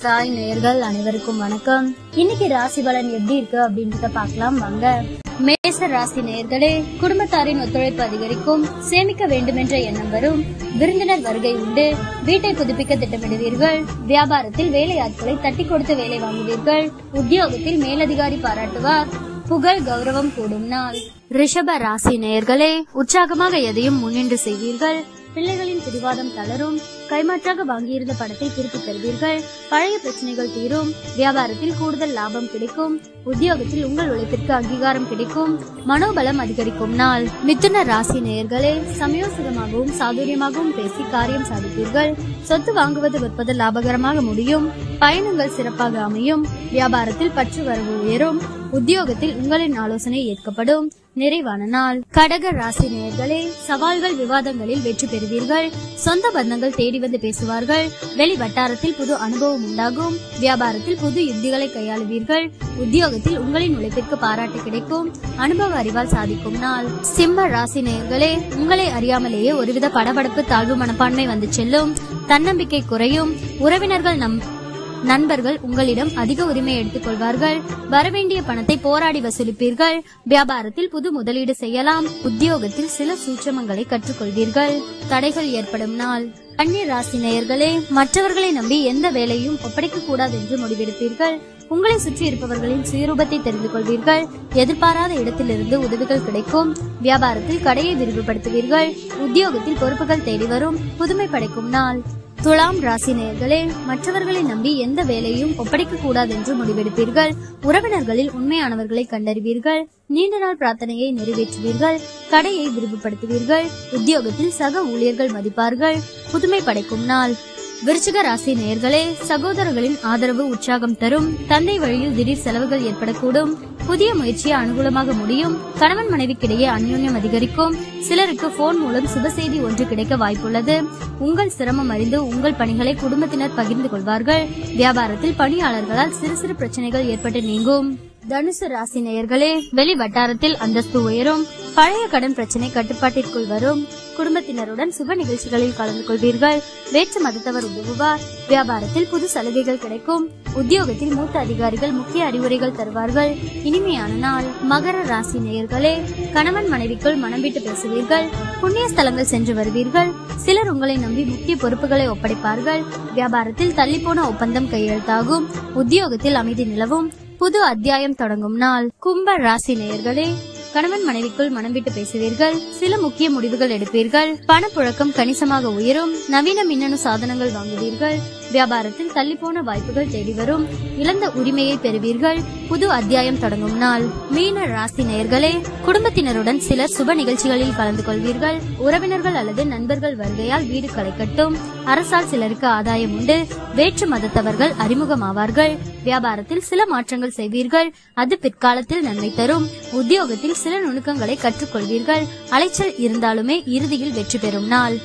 சாய் நேயர்கள் அனைவருக்கும் வணக்கம். இன்னைக்கு ராசி பலன் எப்படி இருக்கு அப்படின்றத பார்க்கலாம் வாங்க. மேச ராசி நேயர்களே, குடும்பத்தாரின் ஒத்துழைப்பு அதிகரிக்கும், சேமிக்க வேண்டுமென்ற எண்ணம் வரும், விருந்தினர் வருகை உண்டு, வீட்டை புதுப்பிக்க திட்டமிடுவீர்கள், வியாபாரத்தில் வேலையாட்களை தட்டி கொடுத்து வேலை வாங்குவீர்கள், உத்தியோகத்தில் மேலதிகாரி பாராட்டுவார், புகழ் கௌரவம் கூடும் நாள். ரிஷப ராசி நேயர்களே, உற்சாகமாக எதையும் முன்னின்று செய்வீர்கள், பிள்ளைகளின் பிடிவாதம் தளரும், கைமாற்றாக வாங்கியிருந்த பணத்தை திருப்பி தருவீர்கள், பழைய பிரச்சனைகள் தீரும், வியாபாரத்தில் கூடுதல் லாபம் கிடைக்கும், உத்தியோகத்தில் உங்கள் உழைப்பிற்கு அங்கீகாரம் கிடைக்கும், மனோபலம் அதிகரிக்கும் நாள். மிதுன ராசி நேயர்களே, சமயோசிதமாகவும் சாதுரியமாகவும் பேசி காரியம் சாதிப்பீர்கள், சொத்து வாங்குவது விற்பது லாபகரமாக முடியும், பயணங்கள் சிறப்பாக அமையும், வியாபாரத்தில் பற்று வரவு உயரும், உத்தியோகத்தில் உங்களின் ஆலோசனை ஏற்கப்படும், நிறைவான நாள். கடக ராசி நேயர்களே, சவால்கள் விவாதங்களில் வெற்றி பெறுவீர்கள், சொந்த பந்தங்கள் தேடி வந்து பேசுவார்கள், வெளி வட்டாரத்தில் புது அனுபவம் உண்டாகும், வியாபாரத்தில் புது யுக்திகளை கையாளுவீர்கள், உத்தியோகத்தில் உங்களின் உழைப்பிற்கு பாராட்டு கிடைக்கும், அனுபவ அறிவால் சாதிக்கும் நாள். சிம்ம ராசி நேயர்களே, உங்களை அறியாமலேயே ஒருவித படபடப்பு தாழ்வு மனப்பான்மை வந்து செல்லும், தன்னம்பிக்கை குறையும், உறவினர்கள் நண்பர்கள் உங்களிடம் அதிக உரிமை எடுத்துக் கொள்வார்கள், வரவேண்டிய பணத்தை போராடி வசூலிப்பீர்கள், வியாபாரத்தில் புது முதலீடு செய்யலாம், உத்தியோகத்தில் சில சூட்சமங்களை கற்றுக்கொள்வீர்கள், தடைகள் ஏற்படும் நாள். கன்னி ராசி நேயர்களே, மற்றவர்களை நம்பி எந்த வேலையும் ஒப்படைக்க கூடாது என்று முடிவெடுப்பீர்கள், உங்களை சுற்றி இருப்பவர்களின் சுயரூபத்தை தெரிந்து கொள்வீர்கள், எதிர்பாராத இடத்திலிருந்து உதவிகள் கிடைக்கும், வியாபாரத்தில் கடையை விரிவுபடுத்துவீர்கள், உத்தியோகத்தில் பொறுப்புகள் தேடி வரும், புதுமை படைக்கும் நாள். துலாம் ராசி நேயர்களே, மற்றவர்களை நம்பி எந்த வேலையும் ஒப்படைக்க கூடாது என்று முடிவெடுப்பீர்கள், உறவினர்களில் உண்மையானவர்களை கண்டறிவீர்கள், நீண்ட நாள் பிரார்த்தனையை நிறைவேற்றுவீர்கள், கடையை விரிவுபடுத்துவீர்கள், உத்தியோகத்தில் சக ஊழியர்கள் மதிப்பார்கள், புதுமை படைக்கும் நாள். விருச்சிக ராசி நேயர்களே, சகோதரர்களின் ஆதரவு உற்சாகம் தரும், தந்தை வழியில் திடீர் செலவுகள் ஏற்படக்கூடும், புதிய முயற்சியை அனுகூலமாக முடியும், கணவன் மனைவிக்கிடையே அந்யோன்யம் அதிகரிக்கும், சிலருக்கு போன் மூலம் சுப செய்தி ஒன்று கிடைக்க வாய்ப்புள்ளது, உங்கள் சிரமம் அறிந்து உங்கள் பணிகளை குடும்பத்தினர் பகிர்ந்து கொள்வார்கள், வியாபாரத்தில் பணியாளர்களால் சிறு சிறு பிரச்சனைகள் ஏற்பட்டு நீங்கும். தனுசு ராசி நேயர்களே, வெளி வட்டாரத்தில் அந்தஸ்து உயரும், பழைய கடன் பிரச்சனை கட்டுப்பாட்டிற்குள் வரும், குடும்பத்தினருடன் சுப நிகழ்ச்சிகளில் கலந்து கொள்வீர்கள், வேற்று மதத்தவர் உதவுவார், வியாபாரத்தில் புது சலுகைகள் கிடைக்கும், உத்தியோகத்தில் மூத்த அதிகாரிகள் முக்கிய அறிவுரைகள் தருவார்கள், இனிமையான நாள். மகர ராசி நேயர்களே, கணவன் மனைவிக்குள் மனம் விட்டு பேசுவீர்கள், புண்ணிய ஸ்தலங்கள் சென்று வருவீர்கள், சிலர் உங்களை நம்பி முக்கிய பொறுப்புகளை ஒப்படைப்பார்கள், வியாபாரத்தில் தள்ளிப்போன ஒப்பந்தம் கையெழுத்தாகும், உத்தியோகத்தில் அமைதி நிலவும், புது அத்தியாயம் தொடங்கும் நாள். கும்ப ராசி நேயர்களே, கணவன் மனைவிக்குள் மனம் விட்டு பேசுவீர்கள், சில முக்கிய முடிவுகள் எடுப்பீர்கள், பணப்புழக்கம் கணிசமாக உயரும், நவீன மின்னணு சாதனங்கள் வாங்குவீர்கள், வியாபாரத்தில் தள்ளிப்போன வாய்ப்புகள் தேடி வரும், இழந்த உரிமையை பெறுவீர்கள், புது அத்தியாயம் தொடங்கும் நாள். மீன ராசி நேயர்களே, குடும்பத்தினருடன் சிலர் சுப நிகழ்ச்சிகளில் கலந்து கொள்வீர்கள், உறவினர்கள் அல்லது நண்பர்கள் வருகையால் வீடு களை கட்டும், அரசால் சிலருக்கு ஆதாயம் உண்டு, வேற்று மதத்தவர்கள் அறிமுகமாவார்கள், வியாபாரத்தில் சில மாற்றங்கள் செய்வீர்கள், அது பிற்காலத்தில் நன்மை தரும், உத்தியோகத்தில் சில நுணுக்கங்களை கற்றுக்கொள்வீர்கள், அலைச்சல் இருந்தாலுமே இறுதியில் வெற்றி பெறும் நாள்.